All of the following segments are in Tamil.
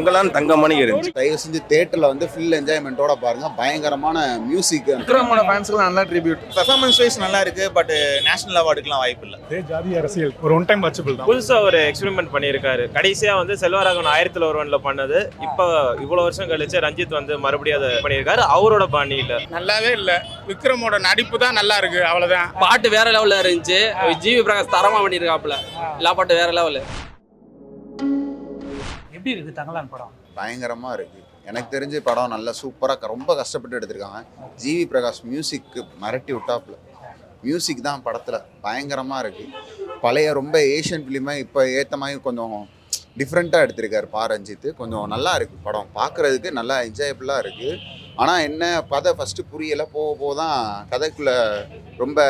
தங்கலான்னு தங்கமணி இருந்துச்சு. தயவு செஞ்சு தியேட்டர்ல வந்து ஃபுல் என்ஜாய்மெண்ட்டோட பாருங்க. பயங்கரமான மியூசிக். விக்ரமோட ஃபேன்ஸ்க்கு நல்ல ட்ரிபியூட். பெர்ஃபார்மன்ஸ் வைஸ் நல்லா இருக்கு. பட் நேஷனல் அவார்டுக்குலாம் வாய்ப்பு இல்லை. அதே ஜாதி அரசியல் ஒரு ஒன் டைம் வாட்சபிள் தான். புதுசா ஒரு எக்ஸ்பெரிமெண்ட் பண்ணியிருக்காரு. கடைசியா வந்து செல்வராகவன் 1001 பண்ணது. இப்போ இவ்வளவு வருஷம் கழிச்சு ரஞ்சித் வந்து மறுபடியும் அதை பண்ணியிருக்காரு அவரோட பாணியில. நல்லாவே இல்ல. விக்ரமோட நடிப்பு தான் நல்லா இருக்கு, அவ்வளவுதான். பாட்டு வேற லெவல்ல இருந்துச்சு. ஜிவி பிரகாஷ் தரமா பண்ணியிருக்காப்ல. எல்லா பாட்டு வேற லெவல். எப்படி இருக்கு தங்கலான் படம்? பயங்கரமா இருக்கு. எனக்கு தெரிஞ்ச படம் நல்லா சூப்பராக ரொம்ப கஷ்டப்பட்டு எடுத்திருக்காங்க. ஜிவி பிரகாஷ் மியூசிக்கு மிரட்டி விட்டாப்புல. மியூசிக் தான் படத்தில் பயங்கரமாக இருக்குது. பழைய ரொம்ப ஏஷியன் ஃபிலிமை இப்போ ஏற்ற மாதிரி கொஞ்சம் டிஃப்ரெண்ட்டாக எடுத்திருக்காரு ரஞ்சித். கொஞ்சம் நல்லா இருக்குது படம், பார்க்குறதுக்கு நல்லா என்ஜாயபுளாக இருக்குது. ஆனால் என்ன கதை ஃபஸ்ட்டு புரியலை, போக தான் கதைக்குள்ளே ரொம்ப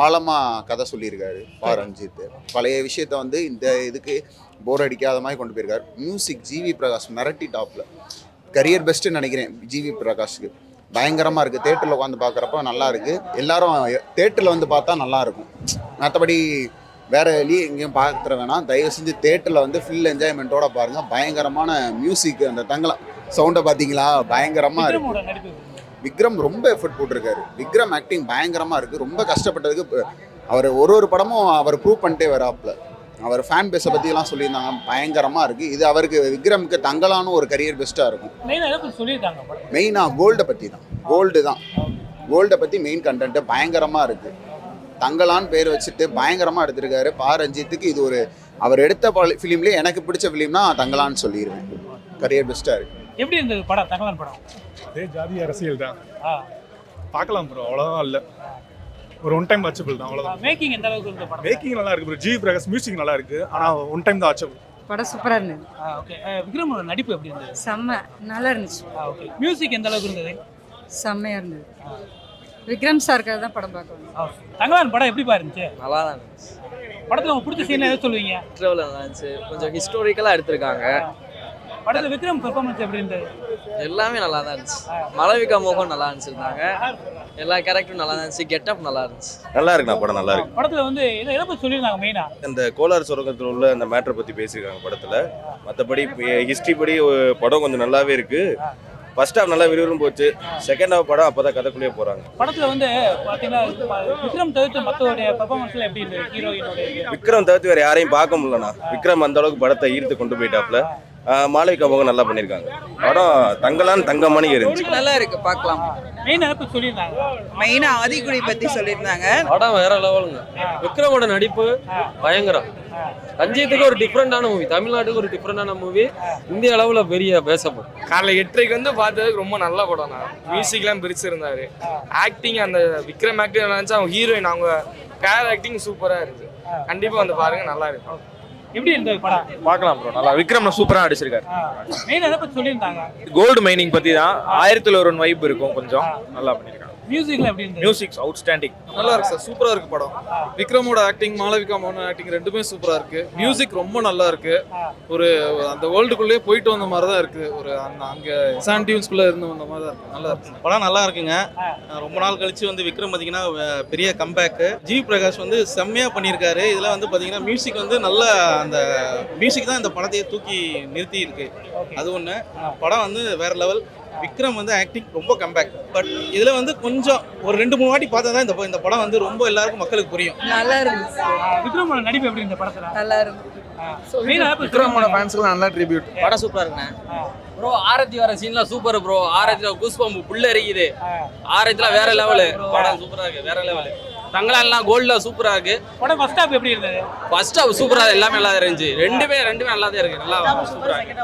ஆழமாக கதை சொல்லியிருக்காரு ரஞ்சித். பழைய விஷயத்த வந்து இந்த இதுக்கு போர் அடிக்காத மாதிரி கொண்டு போயிருக்காரு. மியூசிக் ஜிவி பிரகாஷ் மிரட்டி டாப்பில். கரியர் பெஸ்ட்டுன்னு நினைக்கிறேன் ஜிவி பிரகாஷ்க்கு. பயங்கரமாக இருக்குது. தேட்டரில் உட்காந்து பார்க்குறப்ப நல்லா இருக்குது. எல்லாரும் தேட்டரில் வந்து பார்த்தா நல்லாயிருக்கும். மற்றபடி வேறு வெளியே எங்கேயும் பார்த்துற வேணாம். தயவு செஞ்சு தேட்டரில் வந்து ஃபுல் என்ஜாய்மெண்ட்டோட பாருங்கள். பயங்கரமான மியூசிக். அந்த தங்கலாம் சவுண்டை பார்த்தீங்களா? பயங்கரமாக இருக்குது. விக்ரம் ரொம்ப எஃபர்ட் போட்டிருக்காரு. விக்ரம் ஆக்டிங் பயங்கரமாக இருக்குது. ரொம்ப கஷ்டப்பட்டதுக்கு அவர் ஒரு படமும் அவர் ப்ரூவ் பண்ணிட்டே வராப்புல. அவர் ஃபேன் பேஸை பற்றிலாம் சொல்லியிருந்தாங்க. பயங்கரமாக இருக்குது. இது அவருக்கு விக்ரமுக்கு தங்கலான ஒரு கரியர் பெஸ்ட்டாக இருக்கும். மெயினாக கோல்டை பற்றி தான். கோல்டை பற்றி மெயின் கண்டென்ட்டு பயங்கரமாக இருக்குது. தங்கலான்னு பேர் வச்சுட்டு பயங்கரமாக எடுத்திருக்காரு. ரஞ்சித்துக்கு இது ஒரு அவர் எடுத்த ஃபிலிம்லேயே எனக்கு பிடிச்ச ஃபிலிம்னா தங்கலான்னு சொல்லிடுவேன். கரியர் பெஸ்ட்டாக இருக்குது. எப்படி இருந்தது படம்? தங்கலான் படம் அதே ஜாதி அரசியல் தான். பார்க்கலாம் ப்ரோ, அவ்வளோதான். இல்லை ஒரு ஒன் டைம் வாட்சபிள் தான், அவ்வளோதான். மேக்கிங் எந்த அளவுக்கு இருந்த படம்? மேக்கிங் நல்லா இருக்கு ப்ரோ. ஜிவி பிரகாஷ் மியூசிக் நல்லா இருக்கு. ஆனால் ஒன் டைம் தான் வாட்சபிள். படம் சூப்பராக இருந்தது. ஓகே. விக்ரமோட நடிப்பு எப்படி இருந்தது? செம்ம நல்லா இருந்துச்சு. ஓகே. மியூசிக் எந்த அளவுக்கு இருந்தது? செம்மையாக இருந்தது. விக்ரம் சார்க்காக தான் படம் பார்க்கணும். தங்கலான் படம் எப்படி இருந்துச்சு? நல்லா தான் இருந்துச்சு. படத்தில் உங்களுக்கு பிடிச்ச சீன் எதாவது சொல்லுவீங்க? நல்லா இருந்துச்சு. கொஞ்சம் ஹிஸ்டோரிக்கலாக எடுத்திருக்காங்க. படத்தில் விக்ரம் பெர்ஃபார்மன்ஸ் எப்படி இருந்தது? எல்லாமே நல்லா தான் இருந்துச்சு. மலவிகா மோகன் நல்லா இருந்துச்சிருந்தாங்க. எல்லா கேரக்டரும் நல்லா இருந்துச்சு. கெட்டப் நல்லா இருந்துச்சு. நல்லா இருக்குண்ணா, படம் நல்லா இருக்கு. படத்தில் வந்து எதை பற்றி சொல்லியிருந்தாங்க மெயினாக? இந்த கோலார் சுரங்கத்தில் உள்ள அந்த மேட்டரை பற்றி பேசியிருக்காங்க படத்தில். மற்றபடி ஹிஸ்ட்ரி படி படம் கொஞ்சம் நல்லாவே இருக்கு. ஃபர்ஸ்ட் ஹாஃப் நல்லா விறுவிறுன்னு போச்சு. செகண்ட் ஹாஃப் படம் அப்போ தான் கதைக்குள்ளேயே போகிறாங்க. படத்தில் வந்து பார்த்தீங்கன்னா விக்ரம் தவிர்த்து மற்றவருடைய பெர்ஃபார்மன்ஸ்லாம் எப்படி இருந்தது? ஹீரோயினோட விக்ரம் தவிர்த்து வேறு யாரையும் பார்க்க முடியலண்ணா. விக்ரம் அந்த அளவுக்கு படத்தை ஈர்த்து கொண்டு போயிட்டாப்ல. மாளவிகா மோகன் நல்லா பண்ணியிருக்காங்க. படம் தங்கலான்னு தங்கமணி இருந்துச்சு. நல்லா இருக்கு, பார்க்கலாம். மெயினாக பற்றி சொல்லியிருந்தாங்க. மெயினாக ஆதிக்குடி பற்றி சொல்லியிருந்தாங்க. படம் வேற லெவலுங்க. விக்ரமோட நடிப்பு பயங்கரம். ரஞ்சித்துக்கு ஒரு டிஃப்ரெண்டான மூவி, தமிழ்நாட்டுக்கு ஒரு டிஃப்ரெண்டான மூவி, இந்திய அளவுல பெரிய பேசப்படும். காலைல 8:30 வந்து பார்த்ததுக்கு ரொம்ப நல்ல படம் தான். மியூசிக்லாம் பிரிச்சிருந்தாரு. ஆக்டிங் அந்த விக்ரம் ஆக்டிங் நினைச்சா அவங்க ஹீரோயின் அவங்க பேர் ஆக்டிங் சூப்பராக இருக்கு. கண்டிப்பாக வந்து பாருங்க, நல்லா இருக்கு. எப்படி இருந்தது படம்? பார்க்கலாம் ப்ரோ, நல்லா. விக்ரம் சூப்பராக அடிச்சிருக்காரு. மெயின் எதை பற்றி சொல்லியிருந்தாங்க? கோல்டு மைனிங் பற்றி தான். 1001 வைப் இருக்கும், கொஞ்சம் நல்லா பண்ணியிருக்காங்க. மியூசிக்ல எப்படி இருந்தது? Music outstanding. நல்லா இருக்கு சார், சூப்பராக இருக்கு படம். விக்ரமோட ஆக்டிங், மாளவிகா மோகன் ஆக்டிங் ரெண்டுமே சூப்பராக இருக்கு. மியூசிக் ரொம்ப நல்லா இருக்கு. ஒரு அந்த வேர்ல்டுக்குள்ளேயே போயிட்டு வந்த மாதிரி தான் இருக்கு. ஒரு அங்கே சாண்டியூன்ஸ்குள்ளே இருந்து வந்த மாதிரி தான் இருக்கு. நல்லா இருக்கு படம், நல்லா இருக்குங்க. ரொம்ப நாள் கழிச்சு வந்து விக்ரம் பார்த்தீங்கன்னா பெரிய கம்பேக்கு. ஜிவி பிரகாஷ் வந்து செம்மையாக பண்ணியிருக்காரு. இதில் வந்து பார்த்தீங்கன்னா மியூசிக் வந்து நல்ல அந்த மியூசிக் தான் இந்த படத்தையே தூக்கி நிறுத்தி இருக்கு. அது ஒன்று. படம் வந்து வேற லெவல். விக்ரம் வந்து ஆக்டிங் ரொம்ப கம்பேக். பட் இதில் வந்து கொஞ்சம் ஒரு 2-3 வாட்டி பார்த்தா தான் இந்த படம் வந்து ரொம்ப எல்லாருக்கும் மக்களுக்கு புரியும். நல்லா இருந்துச்சு. விக்ரமோட நடிப்பு எப்படி இந்த படத்தில்? நல்லா இருந்துச்சு. விக்ரமோட ஃபேன்ஸ்க்கு நல்ல ட்ரிபியூட். படம் சூப்பரா இருக்குண்ணே. ப்ரோ ஆரத்தி வர சீன்லாம் சூப்பர் ப்ரோ. ஆரத்தில கூஸ்பம்பு புள்ள இருக்குது. ஆரத்தில வேற லெவலு. படம் சூப்பரா இருக்கு, வேற லெவலு. தங்கலான்லாம் கோல்ட்ல சூப்பரா இருக்கு. படம் ஃபர்ஸ்ட் ஹாஃப் எப்படி இருந்தது? ஃபர்ஸ்ட் ஹாஃப் சூப்பரா, எல்லாமே நல்லா இருந்துச்சு. ரெண்டுமே நல்லா தான் இருக்கு. நல்லா சூப்பரா இருக்கு.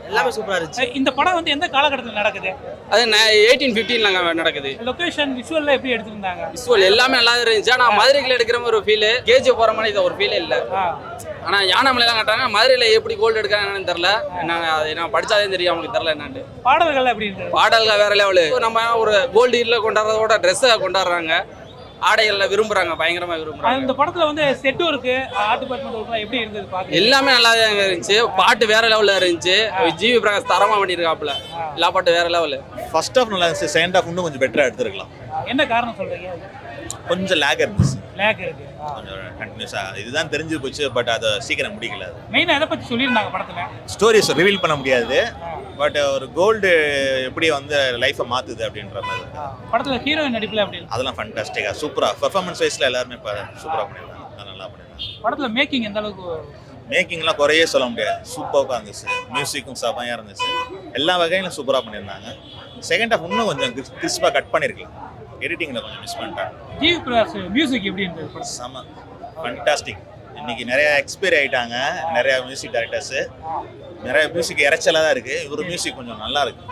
எல்லாமே சூப்பரா இருந்துச்சு. இந்த படம் வந்து எந்த காலகட்டத்தில் நடக்குது? அது 1815 நடக்குது. லொகேஷன் விஷுவல்லாம் எப்படி எடுத்திருந்தாங்க? விஷுவல் எல்லாமே நல்லா இருந்துச்சு. ஆனால் மதுரைக்குள்ள எடுக்கிற மாதிரி ஒரு ஃபீல், கேஜி போற மாதிரி இது ஒரு ஃபீல் இல்லை. ஆனால் யானைமலையெல்லாம் கட்டாங்க. மதுரையில் எப்படி கோல்டு எடுக்கிறாங்கன்னு தெரியல. நான் படிச்சாலே தெரியும், அவங்களுக்கு தெரியல என்னன்னு. பாடல்கள் எப்படி இருந்தது? பாடல்கள் வேற லெவலு. நம்ம ஒரு கோல்டு இயர்ல கொண்டாடுறதோட ட்ரெஸ்ஸை கொண்டாடுறாங்க. ஆடைகள்ல விரும்புறாங்க, பயங்கரமா விரும்புறாங்க. இந்த படத்துல வந்து செட் ஒர்க், ஆர்ட் டிபார்ட்மெண்ட் ஒர்க்லாம் எப்படி இருந்தது பாக்க? எல்லாமே நல்லா தான் இருந்துச்சு. பாட்டு வேற லெவல்ல இருந்துச்சு. ஜிவி பிரகாஷ் தரமா பண்ணியிருக்காப்புல. எல்லா பாட்டு வேற லெவலு. ஃபர்ஸ்ட் ஹாஃப் நல்லா இருந்துச்சு. செகண்ட் ஹாஃப் இன்னும் கொஞ்சம் பெட்டராக எடுத்துருக்கலாம். என்ன காரணம் சொல்றீங்க? கொஞ்சம் லேக் இருந்துச்சு, லேக் இருக்கு. கொஞ்சம் கண்டினியூஸாக இதுதான் தெரிஞ்சு போச்சு. பட் அதை சீக்கிரம் முடிக்கல. அது மெயினாக எதை பற்றி சொல்லியிருந்தாங்க படத்தில்? ஸ்டோரிஸ் ரிவீல் பண்ண முடியாது, பட் ஒரு கோல்டு எப்படி வந்து லைஃப்பை மாற்றுது அப்படின்ற மாதிரி. படத்தில் ஹீரோயின் நடிப்பில் அப்படி அதெல்லாம் ஃபண்டாஸ்டிக்காக சூப்பராக பெர்ஃபார்மன்ஸ் வைஸில் எல்லாருமே இப்போ சூப்பராக பண்ணியிருந்தாங்க, நல்லா பண்ணியிருந்தாங்க. படத்தில் மேக்கிங் எந்த அளவுக்கு? மேக்கிங்லாம் குறையே சொல்ல முடியாது, சூப்பராக இருந்துச்சு. மியூசிக்கும் செமையாக இருந்துச்சு, எல்லா வகையிலும் சூப்பராக பண்ணியிருந்தாங்க. செகண்ட் ஹாஃப் இன்னும் கொஞ்சம் கிறிஸ்பாக கட் பண்ணியிருக்கலாம், எடிட்டிங்கில் கொஞ்சம் மிஸ் பண்ணிட்டாங்க. ஜிவி பிரகாஷ் மியூசிக் எப்படி இருந்தது? செம ஃபண்டாஸ்டிக். இன்னைக்கு நிறைய எக்ஸ்பைரி ஆகிட்டாங்க நிறைய மியூசிக் டைரக்டர்ஸு, நிறைய மியூசிக் இறைச்சலாக தான் இருக்குது. இவர் மியூசிக் கொஞ்சம் நல்லா இருக்கு,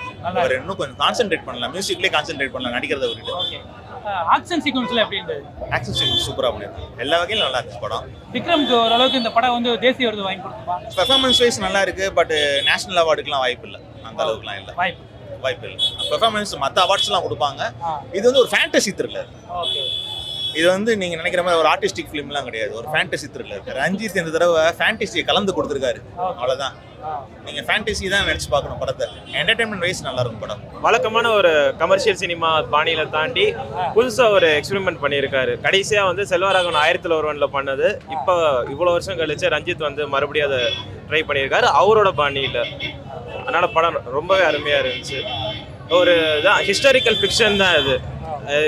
அவர் இன்னும் கொஞ்சம் கான்சென்ட்ரேட் பண்ணலாம், மியூசிக்லேயே கான்சென்ட்ரேட் பண்ணலாம், நடிக்கிறத விட்டுட்டு. ஓகே. ஆக்ஷன் சீக்வன்ஸ்ல எப்படி இருந்தது? ஆக்ஷன் சீக்வன்ஸ் சூப்பராக பண்ணியிருந்தாங்க, எல்லா வகையிலும் நல்லா இருந்துச்சு படம். விக்ரம்க்கு ஓரளவுக்கு இந்த படம் வந்து தேசிய விருது வாங்கி கொடுத்துப்பா? பெர்ஃபார்மன்ஸ் வைஸ் நல்லா இருக்குது, பட் நேஷனல் அவார்டுக்குலாம் வாய்ப்பு இல்லை, அந்த அளவுக்குலாம் இல்லை, வாய்ப்பு இல்லை. பெர்ஃபார்மன்ஸ் மற்ற அவார்ட்ஸ்லாம் கொடுப்பாங்க, இது வந்து ஒரு ஃபேண்டசி த்ரில்லர். ஓகே. இது வந்து நீங்கள் நினைக்கிற மாதிரி ஒரு ஆர்டிஸ்டிக் ஃபிலிம்லாம் கிடையாது, ஒரு ஃபேண்டசி த்ரில்லர். ரஞ்சித் இந்த தடவை ஃபேண்டசியை கலந்து கொடுத்துருக்காரு, அவ்வளோதான். நீங்கள் ஃபேண்டசி தான் நினச்சி பார்க்கணும் படத்தை. என்டர்டைன்மெண்ட் வைஸ் நல்லா இருக்கும் படம். வழக்கமான ஒரு கமர்ஷியல் சினிமா பாணியில தாண்டி புதுசாக ஒரு எக்ஸ்பெரிமெண்ட் பண்ணியிருக்காரு. கடைசியாக வந்து செல்வராகவன் 1001 பண்ணது, இப்போ இவ்வளோ வருஷம் கழிச்சு ரஞ்சித் வந்து மறுபடியும் அதை ட்ரை பண்ணியிருக்காரு அவரோட பாணியில். அதனால் படம் ரொம்பவே அருமையாக இருந்துச்சு. ஒரு இதான் ஹிஸ்டாரிக்கல் ஃபிக்ஷன் தான் இது.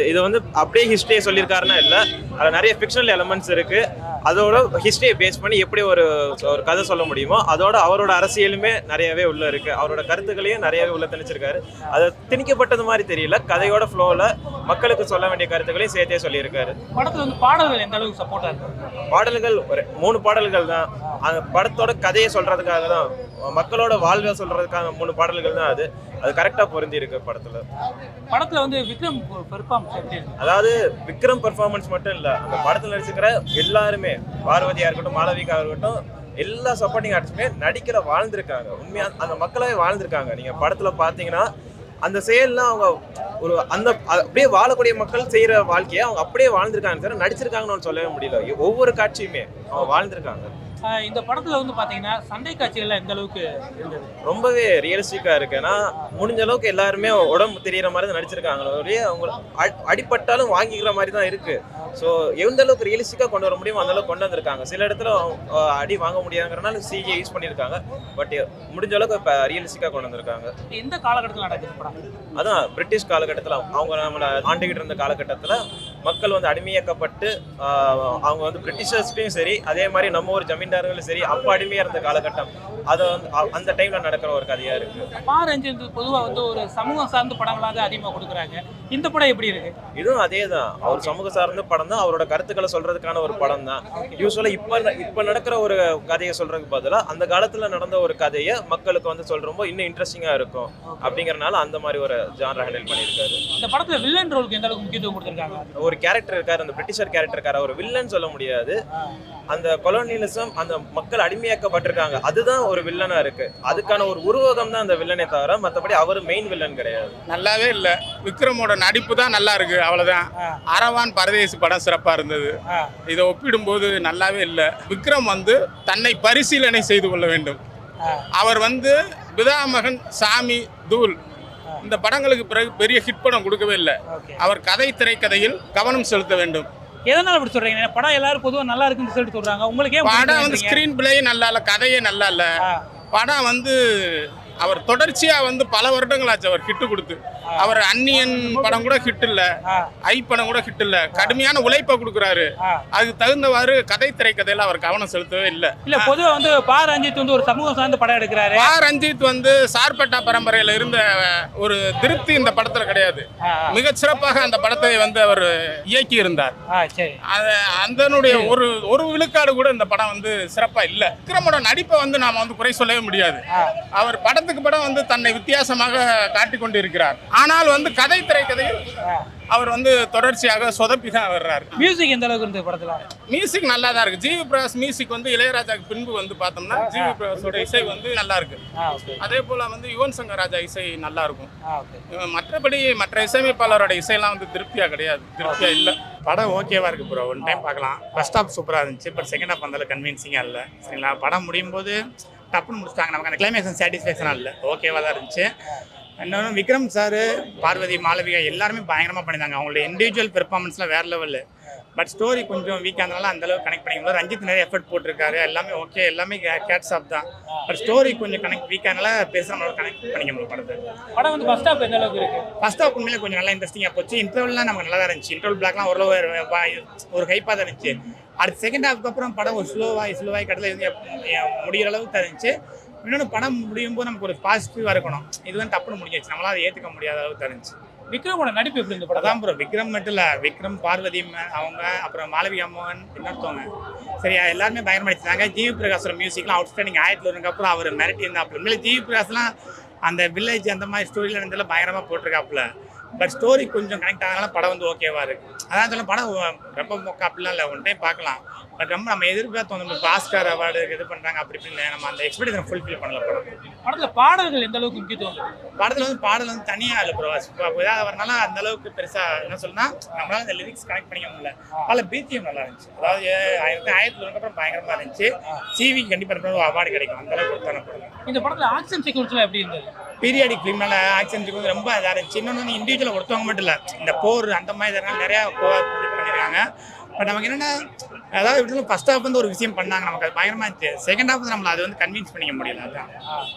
இது வந்து அப்படியே ஹிஸ்ட்ரியை சொல்லியிருக்காருன்னா இல்லை, அதில் நிறைய ஃபிக்ஷனல் எலமெண்ட்ஸ் இருக்குது. அதோட ஹிஸ்ட்ரியை பேஸ் பண்ணி எப்படி ஒரு கதை சொல்ல முடியுமோ அதோட அவரோட அரசியலுமே நிறையவே உள்ள இருக்குது, அவரோட கருத்துக்களையும் நிறையவே உள்ள திணிச்சிருக்காரு. அது திணிக்கப்பட்டது மாதிரி தெரியல, கதையோட ஃப்ளோவில் மக்களுக்கு சொல்ல வேண்டிய கருத்துக்களையும் சேர்த்தே சொல்லியிருக்காரு. படத்தில் வந்து பாடல்கள் எந்த அளவுக்கு சப்போர்ட்டாக இருக்கு? பாடல்கள் ஒரு 3 பாடல்கள் தான், அந்த படத்தோட கதையை சொல்கிறதுக்காக தான், மக்களோட வாழ்வை சொல்கிறதுக்காக 3 பாடல்கள் தான். அது கரெக்டாக பொருந்தி இருக்கு படத்தில். படத்தில் வந்து விக்ரம் பெர்ஃபார்மன்ஸ் எப்படி இருக்கு? அதாவது விக்ரம் பெர்ஃபார்மன்ஸ் மட்டும் இல்லை, அந்த படத்தில் நடிச்சுக்கிற எல்லாருமே, பார்வதியாக இருக்கட்டும், மாளவிகா இருக்கட்டும், எல்லா சப்போர்ட்டிங் ஆர்டிஸ்டுமே நடிக்கிற வாழ்ந்திருக்காங்க, உண்மையாக அந்த மக்களாவே வாழ்ந்திருக்காங்க. நீங்கள் படத்தில் பார்த்தீங்கன்னா அந்த செயல்லாம் அவங்க ஒரு அந்த அப்படியே வாழக்கூடிய மக்கள் செய்கிற வாழ்க்கையை அவங்க அப்படியே வாழ்ந்திருக்காங்க சார், நடிச்சிருக்காங்கன்னு சொல்லவே முடியல. ஒவ்வொரு காட்சியுமே அவங்க வாழ்ந்திருக்காங்க. இந்த படத்தில் வந்து பார்த்தீங்கன்னா சண்டை காட்சிகள்லாம் எந்த அளவுக்கு இருந்தது? ரொம்பவே ரியலிஸ்டிக்காக இருக்கு. ஏன்னா முடிஞ்ச அளவுக்கு எல்லாருமே உடம்பு தெரியிற மாதிரி தான் நடிச்சிருக்காங்க, ஒரே அவங்க அடிப்பட்டாலும் வாங்கிக்கிற மாதிரி தான் இருக்கு. ஸோ எந்த அளவுக்கு ரியலிஸ்டிக்காக கொண்டு வர முடியுமோ அந்த அளவுக்கு கொண்டு வந்திருக்காங்க. சில இடத்துல அடி வாங்க முடியாதுங்கிறனால சிஜி யூஸ் பண்ணியிருக்காங்க, பட் முடிஞ்ச அளவுக்கு இப்போ ரியலிஸ்டிக்காக கொண்டு வந்திருக்காங்க. எந்த காலகட்டத்தில் நடக்குது படம்? அதான் பிரிட்டிஷ் காலகட்டத்தில் அவங்க நம்மளை ஆண்டுகிட்டு இருந்த காலகட்டத்தில் மக்கள் வந்து அடிமையாக்கப்பட்டு அவங்க வந்து பிரிட்டிஷர்ஸ்லையும் சரி, அதே மாதிரி நம்ம ஒரு ஜமீன்தார்களும் சரி, அப்போ அடிமையாக இருந்த காலகட்டம், அதை வந்து அந்த டைமில் நடக்கிற ஒரு கதையாக இருக்குது. ரஞ்சித் பொதுவாக வந்து ஒரு சமூகம் சார்ந்த படங்களாக அதிகமாக கொடுக்குறாங்க, இந்த படம் எப்படி இருக்கு? இதுவும் அதே தான், அவர் சமூக சார்ந்த படம் தான், அவரோட கருத்துக்களை சொல்றதுக்கான ஒரு படம் தான். யூஸ்வலாக இப்போ நடக்கிற ஒரு கதையை சொல்றதுக்கு பதிலாக அந்த காலத்தில் நடந்த ஒரு கதையை மக்களுக்கு வந்து சொல்றப்போ இன்னும் இன்ட்ரெஸ்டிங்காக இருக்கும் அப்படிங்கிறனால அந்த மாதிரி ஒரு ஜான்ரா ஹேண்டில் பண்ணியிருக்காரு. இந்த படத்தில் வில்லன் ரோலுக்கு எந்த அளவுக்கு முக்கியத்துவம் கொடுத்துருக்காங்க? ஒரு கேரக்டர் இருக்காரு, அந்த பிரிட்டிஷர் கேரக்டர் இருக்காரு, அவர் வில்லன் சொல்ல முடியாது. அந்த கொலோனியலிசம், அந்த மக்கள் அடிமையாக்கப்பட்டிருக்காங்க, அதுதான் ஒரு வில்லனா இருக்கு. அதுக்கான ஒரு உருவகம் தான் அந்த வில்லனை தவிர மற்றபடி அவர் மெயின் வில்லன் கிடையாது. நல்லாவே இல்லை, விக்ரமோட நடிப்பு தான் நல்லா இருக்கு, அவ்வளோதான். அரவான் பரதேசி படம் சிறப்பாக இருந்தது, இதை ஒப்பிடும்போது நல்லாவே இல்லை. விக்ரம் வந்து தன்னை பரிசீலனை செய்து கொள்ள வேண்டும். அவர் வந்து பிதாமகன், சாமி, தூள் இந்த படங்களுக்கு பிறகு பெரிய ஹிட் படம் கொடுக்கவே இல்லை. அவர் கதை திரைக்கதையில் கவனம் செலுத்த வேண்டும். எதனால அப்படி சொல்றீங்க? படம் எல்லாரும் பொதுவாக நல்லா இருக்குன்னு சொல்லிட்டு சொல்றாங்க, உங்களுக்கு படம் வந்து ஸ்கிரீன் பிளேயே நல்லா இல்லை, கதையே நல்லா இல்லை. படம் வந்து அவர் தொடர்ச்சியாக வந்து பல வருடங்களாச்சு அவர் ஹிட்டு கொடுத்து. அவர் அந்நியன் படம் கூட ஹிட் இல்லை, ஐ படம் கூட ஹிட் இல்லை. கடுமையான உழைப்பை கொடுக்குறாரு, அதுக்கு தகுந்தவாறு கதை திரைக்கதையில் அவர் கவனம் செலுத்தவே இல்லை. இல்லை, பொதுவாக வந்து ரஞ்சித் வந்து ஒரு சமூகம் சார்ந்த படம் எடுக்கிறாரு. ரஞ்சித் வந்து சார்பட்டா பரம்பரையில் இருந்த ஒரு திருப்தி இந்த படத்தில் கிடையாது. மிகச்சிறப்பாக அந்த படத்தை வந்து அவர் இயக்கி இருந்தார். அதனுடைய ஒரு விழுக்காடு கூட இந்த படம் வந்து சிறப்பாக இல்லை. விக்ரமோட நடிப்பை வந்து நாம் வந்து குறை சொல்லவே முடியாது. அவர் படத்துக்கு படம் வந்து தன்னை வித்தியாசமாக காட்டிக்கொண்டு இருக்கிறார். ஆனால் வந்து கதை திரைக்கதையில் அவர் வந்து தொடர்ச்சியாக சொதப்பி தான் வர்றாரு. மியூசிக் எந்த அளவுக்கு இருந்தது படத்துல? மியூசிக் நல்லா தான் இருக்கு. ஜிவி பிரகாஷ் மியூசிக் வந்து இளையராஜாக்கு பின்பு வந்து பார்த்தோம்னா ஜிவி பிரகாஷோட இசை வந்து நல்லா இருக்கு. அதே போல வந்து யுவன் சங்கர் ராஜா இசை நல்லா இருக்கும். மற்றபடி மற்ற இசையமைப்பாளரோட இசையெல்லாம் வந்து திருப்தியா கிடையாது, திருப்தியா இல்லை. படம் ஓகேவா இருக்கு ப்ரோ, ஒன் டைம் பார்க்கலாம். ஃபர்ஸ்ட் ஹாஃப் சூப்பராக இருந்துச்சு, பட் செகண்ட் ஹாஃப் வந்தாலும் கன்வின்சிங்காக இல்லை. சரிங்களா, படம் முடியும் போது டப்புன்னு முடிச்சிட்டாங்க, நமக்கு அந்த கிளைமேக்ஸ் சாட்டிஸ்ஃபேக்ஷனாக இல்லை, ஓகேவாக தான் இருந்துச்சு. இன்னொன்று விக்ரம் சார், பார்வதி, மாளவிகா எல்லாருமே பயங்கரமாக பண்ணியிருந்தாங்க. அவங்களோட இண்டிவிஜுவல் பெர்ஃபார்மன்ஸ்லாம் வேறு லெவலில். பட் ஸ்டோரி கொஞ்சம் வீக்காக இருந்தனால அந்த அளவுக்கு கனெக்ட் பண்ணிக்க முடியல. ரஞ்சித் நிறைய எஃபர்ட் போட்டிருக்காரு, எல்லாமே ஓகே, எல்லாமே கேட்ஸ் ஆஃப் தான். பட் ஸ்டோரி கொஞ்சம் வீக்கானால பெருசாக நம்மளால கனெக்ட் பண்ணிக்க முடியும் படத்தை. படம் வந்து ஃபர்ஸ்ட் ஹாஃப் எந்த அளவுக்கு இருக்கு? ஃபர்ஸ்ட் ஹாஃப் உண்மையிலே கொஞ்சம் நல்லா இன்ட்ரெஸ்டிங்காக போச்சு. இன்டர்வல்லாம் நமக்கு நல்லா தான் இருந்துச்சு. இன்டர்வல் பிளாக்லாம் ஓரளவு ஒரு ஹைப்பாக தான் இருந்துச்சு. அடுத்த செகண்ட் ஹாஃப்க்கு அப்புறம் படம் ஒரு ஸ்லோவாகி கடையில் இருந்து முடிகிற அளவுக்கு தான் இருந்துச்சு. இன்னொன்று படம் முடியும் போது நமக்கு ஒரு பாசிட்டிவாக இருக்கணும். இது வந்து தப்புன்னு முடிஞ்சிச்சு, நம்மளால அதை ஏற்றுக்க முடியாத அளவுக்கு இருந்துச்சு. விக்ரமோட நடிப்பு எப்படி இந்த படம்? அதான் ப்ரோ, விக்ரம் மட்டும் இல்லை, விக்ரம், பார்வதி அவங்க, அப்புறம் மாளவிகா மோகன், இன்னொருத்தவங்க சரியா எல்லாருமே பயங்கரமாக நடிச்சாங்க. ஜிவி பிரகாஷோட மியூசிக்லாம் அவுட்ஸ்டாண்டிங். 1001 அப்புறம் அவர் மிரட்டி இருந்தாப்புல. உண்மையிலே ஜிவி பிரகாஷ்லாம் அந்த வில்லேஜ் அந்த மாதிரி ஸ்டோரியில் இருந்தெல்லாம் பயங்கரமாக போட்டிருக்காப்புல. பட் ஸ்டோரி கொஞ்சம் கனெக்ட் ஆகனால படம் வந்து ஓகேவா இருக்கு. அதான் சொல்ல படம் ரொம்ப மொக்க அப்படிலாம் இல்லை, ஒன் டைம் பார்க்கலாம். பட் ரொம்ப நம்ம எதிர்பார்த்தோம், நம்ம இப்போ ஆஸ்கார் அவார்டு இது பண்ணுறாங்க அப்படி இப்படின்னு நம்ம அந்த எக்ஸ்பெக்டேஷன் ஃபுல்ஃபில் பண்ணல. படத்தில் பாடல்கள் எந்த அளவுக்கு முக்கியத்துவம்? படத்தில் வந்து பாடல் வந்து தனியாக இல்லை ப்ரோ, இதாக வரனால அந்த அளவுக்கு பெருசாக என்ன சொல்லணும்னா நம்மளால அந்த லிரிக்ஸ் கனெக்ட் பண்ணிக்க முடியல. பல பிஜிஎம் நல்லா இருந்துச்சு. அதாவது 1001 அப்புறம் பயங்கரமாக இருந்துச்சு. சிவி கண்டிப்பாக ஒரு அவார்டு கிடைக்கும், அந்த அளவுக்கு கொடுத்தான படம். இந்த படத்தில் ஆக்ஷன் சீக்வன்ஸ்லாம் எப்படி இருந்தது? பீரியாடிக் ஃபிலிம்னால ஆக்ஷன் சீக்வன்ஸ் ரொம்ப இதாக இருந்துச்சு. இன்னொன்று வந்து இண்டிவிஜுவலாக ஒருத்தவங்க மட்டும் இல்லை, இந்த போர் அந்த மாதிரி இதெல்லாம் நிறையா பண்ணியிருக்காங்க. பட் நமக்கு என்னென்னா அதாவது எப்படி ஃபர்ஸ்ட் ஹாஃப் வந்து ஒரு விஷயம் பண்ணாங்க, நமக்கு அது பயங்கரமாக இருந்துச்சு. செகண்ட் ஹாஃப் நம்மளை அது வந்து கன்வின்ஸ் பண்ணிக்க முடியல. அதான்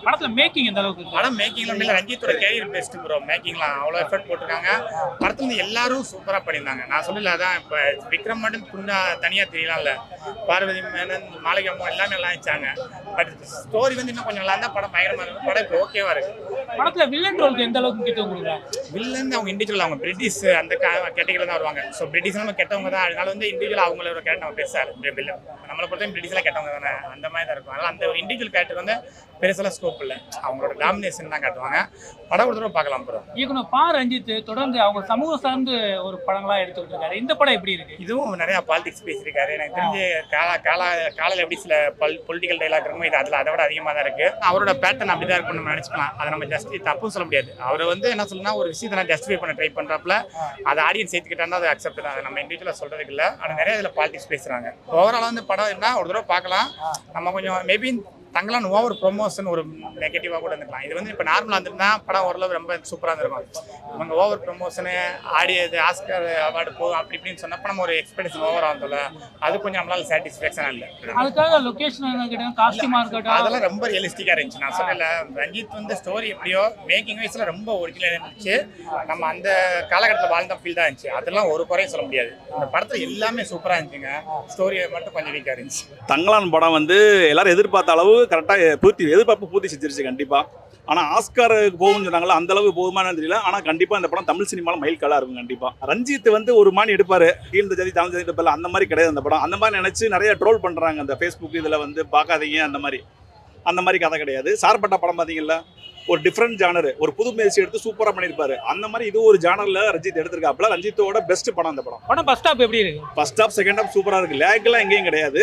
படத்தில் மேக்கிங் எந்த அளவுக்கு? படம் மேக்கிங்லாம் இல்லை, ரஞ்சித்தோட கேரியர் பெஸ்ட் ப்ரோ. மேக்கிங்லாம் அவ்வளோ எஃபர்ட் போட்டிருக்காங்க. படத்தில் வந்து எல்லாரும் சூப்பராக பண்ணியிருந்தாங்க. நான் சொல்லல, அதான் இப்போ விக்ரம் மட்டும் துண்டா தனியாக தெரியலாம் இல்லை, பார்வதி மேனன், மாளிகா அம்மா எல்லாமே நல்லா இருந்துச்சாங்க. பட் ஸ்டோரி வந்து இன்னும் கொஞ்சம் நல்லா இருந்தால் படம் பயங்கரமாக இருக்கும். படம் இப்போ ஓகேவா இருக்கு. படத்தில் வில்லன் ரோலுக்கு எந்த அளவுக்கு முக்கியத்துவம் கொடுக்குறாங்க? வில்லன் அவங்க இண்டிவிஜுவல், அவங்க பிரிட்டிஷ் அந்த கேட்டகரியில் தான் வருவாங்க. ஸோ பிரிட்டிஷ் நம்ம கெட்டவங்க தான், அதனால வந்து இண்டிவிஜுவல் அவங்களோட கேரக்டர் நம்ம பெருசாக வில்லன். நம்மளை பொறுத்தவரை பிரிட்டிஷ்லாம் கெட்டவங்க தானே, அந்த மாதிரி தான் இருக்கும். அதனால் அந்த ஒரு இண்டிவிஜுவல் கேரக்டர் வந்து பெருசெல்லாம் ஸ்கோப் இல்லை, அவங்களோட டாமினேஷன் தான் காட்டுவாங்க. படம் ஒரு தடவை பார்க்கலாம் ப்ரோ. இயக்குனர் பா ரஞ்சித் தொடர்ந்து அவங்க சமூகம் சார்ந்து ஒரு படங்களாக எடுத்துக்கிட்டு இருக்காரு. இந்த படம் எப்படி இருக்கு? இதுவும் நிறையா பாலிடிக்ஸ் பேசியிருக்காரு. எனக்கு தெரிஞ்சு காலையில் எப்படி சில பொலிட்டிக்கல் டைலாக் இருக்குமோ, இது அதில் அதை விட அதிகமாக தான் இருக்குது. அவரோட பேட்டர்ன் அப்படி தான் இருக்கும்னு நம்ம நினச்சிக்கலாம். அதை நம்ம தப்பும் சொல்ல முடியாது. அவர் வந்து என்ன சொல்லணும்னா ஒரு விஷயத்தை நான் ஜஸ்டிஃபை பண்ண ட்ரை பண்ணுறப்பல அதை ஆடியன்ஸ் ஏற்றுக்கிட்டாங்கன்னா அது அக்செப்ட் தான். அதை நம்ம இண்டிவிஜுவலாக சொல்கிறதுக்கு இல்லை. ஆனால் நிறைய இதில் பாலிடிக்ஸ் பேசுகிறாங்க. ஓவராலாக வந்து படம் இருந்தால் ஒரு தடவை பார்க்கலாம். நம்ம கொஞ்சம் மேபி தங்களான் ஓவர் ப்ரொமோஷன் ஒரு நெகட்டிவாக கூட இருந்துக்கலாம். இது வந்து இப்போ நார்மலாக இருந்துருந்தா படம் ஓரளவு ரொம்ப சூப்பராக இருந்திருக்கும். இவங்க ஓவர் ப்ரொமோஷனு ஆடியது ஆஸ்கர் அவார்டு போகும் அப்படி இப்படின்னு சொன்னப்போ நம்ம ஒரு எக்ஸ்பெக்டேஷன் ஓவர் ஆகுதுல்ல, அது கொஞ்சம் நம்மளால சாட்டிஸ்ஃபேக்ஷன் இல்லை. அதுக்காக லொகேஷன் காஸ்டியூமாக இருக்கட்டும் அதெல்லாம் ரொம்ப ரியலிஸ்டிக்காக இருந்துச்சு. நான் சொல்லல, ரஞ்சித் வந்து ஸ்டோரி எப்படியோ மேக்கிங் வைஸில் ரொம்ப ஒரிஜினல் இருந்துச்சு. நம்ம அந்த காலகட்டத்தில் வாழ்ந்த ஃபீல் தான் இருந்துச்சு. அதெல்லாம் ஒரு குறையும் சொல்ல முடியாது. இந்த படத்தில் எல்லாமே சூப்பராக இருந்துச்சுங்க. ஸ்டோரி மட்டும் கொஞ்சம் வீக்காக இருந்துச்சு. தங்கலான் படம் வந்து எல்லாரும் எதிர்பார்த்த அளவு கரெக்டாக எதிர்பார்ப்பு பூர்த்தி செஞ்சிருச்சு கண்டிப்பாக. ஆனால் ஆஸ்காருக்கு போகும்னு சொன்னாங்களா, அந்த அளவுக்கு போகுமான்னு தெரியல. ஆனால் கண்டிப்பாக இந்த படம் தமிழ் சினிமாவில் மைல்கல்லாக இருக்கும் கண்டிப்பாக. ரஞ்சித் வந்து ஒரு மாதிரி எடுப்பார், கீழ்ந்த ஜாதி தமிழ் ஜாதி எடுப்பார், அந்த மாதிரி கிடையாது அந்த படம். அந்த மாதிரி நினச்சி நிறைய ட்ரோல் பண்ணுறாங்க அந்த ஃபேஸ்புக் இதில் வந்து பார்க்காதீங்க, அந்த மாதிரி கதை கிடையாது. சார்பட்டா படம் பார்த்தீங்கல்ல, ஒரு டிஃப்ரெண்ட் ஜானர், ஒரு புது முயற்சி எடுத்து சூப்பராக பண்ணியிருப்பாரு. அந்த மாதிரி இது ஒரு ஜானரில் ரஞ்சித் எடுத்திருக்காப்புல. ரஞ்சித்தோட பெஸ்ட் படம் அந்த படம். படம் ஃபர்ஸ்ட் ஹாப் எப்படி இருக்கு? ஃபர்ஸ்ட் ஹாப் செகண்ட் ஹாப் சூப்பராக இருக்குது. லேக்லாம் எங்கேயும் கிடையாது.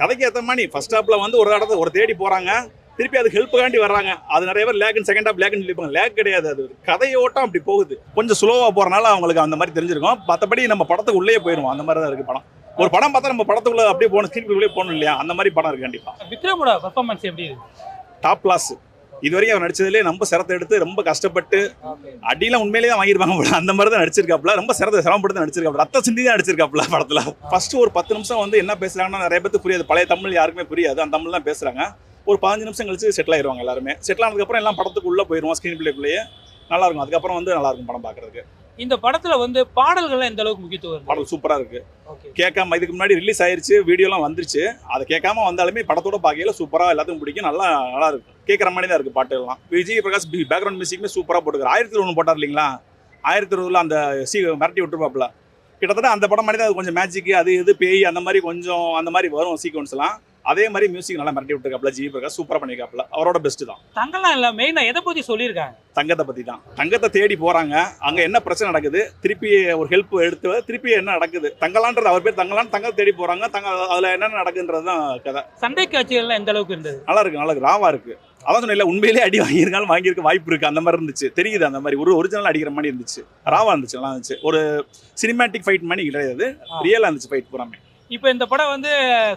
கதைக்கு ஏற்ற மாதிரி ஃபர்ஸ்ட் ஹாப்பில் வந்து ஒரு இடத்துல ஒரு தேடி போகிறாங்க, திருப்பி அது ஹெல்ப்புக்காண்டி வர்றாங்க. அது நிறைய பேர் லேக் செகண்ட் ஹாப் லேக்னு சொல்லிப்பாங்க. லேக் கிடையாது, அது கதையோட்டம் அப்படி போகுது. கொஞ்சம் ஸ்லோவாக போகிறனால அவங்களுக்கு அந்த மாதிரி தெரிஞ்சிருக்கும். மற்றபடி நம்ம படத்துக்கு உள்ளே போயிடுவோம். அந்த மாதிரி தான் இருக்குது படம். ஒரு படம் பார்த்தா நம்ம படத்துக்குள்ளே அப்படியே போகணும், ஸ்க்ரீனுக்குள்ளே போகணும் இல்லையா, அந்த மாதிரி படம் இருக்குது கண்டிப்பாக. விக்ரமோட பெர்ஃபார்மன்ஸ் எப்படி இருக்கு? Top class. இது வரைக்கும் அவர் நடிச்சதுலேயே ரொம்ப சிரத்தை எடுத்து ரொம்ப கஷ்டப்பட்டு அடியெல்லாம் உண்மையிலேயே தான் வாங்கியிருப்பாங்க. அந்த மாதிரி தான் நடிச்சிருக்காப்புல. ரொம்ப சிரமப்பட்டு நடிச்சிருக்காப்புல. ரத்த சிந்தி தான் நடிச்சிருக்காப்புல படத்தில். ஃபர்ஸ்ட் ஒரு 10 நிமிஷம் வந்து என்ன பேசுகிறாங்கன்னா நிறைய பேருக்கு புரியாது. பழைய தமிழ் யாருக்குமே புரியாது, அந்த தமிழ் தான் பேசுகிறாங்க. ஒரு 15 நிமிஷம் கழிச்சு செட்டில் ஆயிடுவாங்க எல்லாருமே. செட்டில் ஆனதுக்கப்புறம் எல்லாம் படத்துக்கு உள்ளே போயிடுவோம், ஸ்க்ரீன் பிளேக்குள்ளேயே நல்லாயிருக்கும். அதுக்கப்புறம் வந்து நல்லாயிருக்கும் படம் பார்க்குறதுக்கு. இந்த படத்துல வந்து பாடல்கள்லாம் எந்த அளவுக்கு முக்கியத்துவம்? பாடல் சூப்பராக இருக்கு. கேட்காம இதுக்கு முன்னாடி ரிலீஸ் ஆயிருச்சு, வீடியோலாம் வந்துருச்சு. அதை கேட்காம வந்தாலுமே படத்தோட பார்க்கையில சூப்பராக எல்லாத்துக்கும் பிடிக்கும். நல்லா இருக்கும், கேட்குற மாதிரி தான் இருக்கு பாட்டு எல்லாம். விஜய் பிரகாஷ் பேக்ரவுண்ட் மியூசிக்குமே சூப்பராக போட்டுருக்காரு. 1001 போட்டார் இல்லைங்களா, 1001 அந்த மிரட்டி விட்டுருப்பாப்புல. கிட்டத்தட்ட அந்த படம் மாதிரி தான். அது கொஞ்சம் மேஜிக், அது இது பேய் அந்த மாதிரி கொஞ்சம் அந்த மாதிரி வரும் சீக்வன்ஸ்லாம். அதே மாதிரி மியூசிக் நல்லா மிரட்டி விட்டுருக்காப்புல. ஜிவி பிரகாஷ் சூப்பராக பண்ணியிருக்காப்புல. அவரோட பெஸ்ட் தான். தங்கலாம் இல்லை, மெயினாக எதை பற்றி சொல்லியிருக்காங்க? தங்கத்தை பற்றி தான். தங்கத்தை தேடி போகிறாங்க, அங்கே என்ன பிரச்சனை நடக்குது, திருப்பி ஒரு ஹெல்ப் எடுத்து திருப்பி என்ன நடக்குது. தங்கலான்றது அவர் பேர் தங்கலான், தங்கத்தை தேடி போகிறாங்க. அதில் என்னென்ன நடக்குன்றது தான் கதை. சண்டை காட்சிகள்லாம் எந்த அளவுக்கு இருந்தது? நல்லா இருக்கு, ராவா இருக்கு. அதான் சொன்ன இல்லை, உண்மையிலேயே அடி வாங்கியிருக்காலும் வாங்கியிருக்க வாய்ப்பு இருக்குது. அந்த மாதிரி இருந்துச்சு, தெரியுது. அந்த மாதிரி ஒரு ஒரிஜினல் அடிக்கிற மாதிரி இருந்துச்சு. ராவா இருந்துச்சு, நல்லா இருந்துச்சு. ஒரு சினிமேட்டிக் ஃபைட் மாதிரி கிடையாது, ரியலாக இருந்துச்சு ஃபைட் பூராமே. இப்போ இந்த படம் வந்து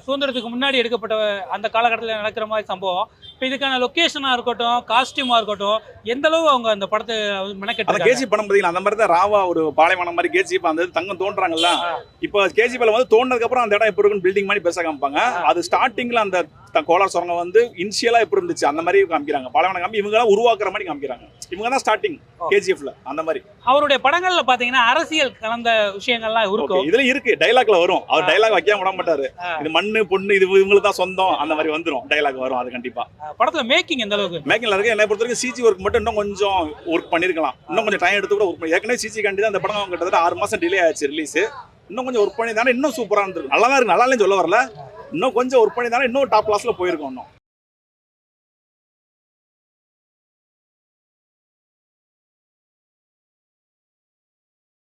சுதந்திரத்துக்கு முன்னாடி எடுக்கப்பட்ட அந்த காலகட்டத்தில் நடக்கிற மாதிரி சம்பவம். இப்போ இதுக்கான லொக்கேஷனாக இருக்கட்டும், காஸ்டியூமாக இருக்கட்டும், எந்த அளவு அவங்க அந்த படத்தை அந்த மெனக்கெட்டு கேஜி படம் பார்த்தீங்களா அந்த மாதிரி தான் ராவா ஒரு பாலைவனம் மாதிரி கேஜி அந்த இது தங்கம் தோன்றாங்கல்ல. இப்போ கேஜிபியில் வந்து தோன்றதுக்கு அப்புறம் அந்த இடம் எப்படி இருக்குன்னு பில்டிங் மாதிரி பெருசாக காமிப்பாங்க. அது ஸ்டார்டிங்ல அந்த கோலார் சுரங்கம் வந்து இனிஷியலா எப்படி இருந்துச்சு அந்த மாதிரி காமிக்கிறாங்க. பாலைவனம் காமி இவங்க தான் உருவாக்குற மாதிரி காமிக்கிறாங்க. இவங்க தான் ஸ்டார்டிங் கேஜிஎஃப்ல அந்த மாதிரி. அவருடைய படங்கள்ல பாத்தீங்கன்னா அரசியல் கலந்த விஷயங்கள்லாம் இருக்கும். இதுல இருக்கு டைலாக்ல வரும். அவர் டைலாக் வைக்காம விட மாட்டாரு. இது மண்ணு பொண்ணு இது இவங்களுக்கு தான் சொந்தம் அந்த மாதிரி வந்துரும். டைலாக் வரும். அது கண்டிப்பா படத்துல மேக்கிங் எந்த அளவுக்கு மேக்கிங்ல இருக்கு. என்னை பொறுத்த வரைக்கும் சிஜி ஒர்க் மட்டும் இன்னும் கொஞ்சம் ஒர்க் பண்ணிருக்கலாம். இன்னும் கொஞ்சம் டைம் எடுத்து கூட ஒர்க் பண்ணி ஏற்கனவே சிஜி கண்டி தான் அந்த படம் கிட்டத்தட்ட 6 மாசம் டிலே ஆச்சு ரிலீஸ். இன்னும் கொஞ்சம் ஒர்க் பண்ணி தானே இன்னும் சூப்பரா இருந்திருக்கு. நல்லா தான் இருக்கு. நல்லா இல்லைன்னு சொல்ல வரல. இன்னும் கொஞ்சம் ஒர்க் பண்ணி தானே இன்னும் டாப் கிளாஸ்ல போயிருக்கோம். இன்னும்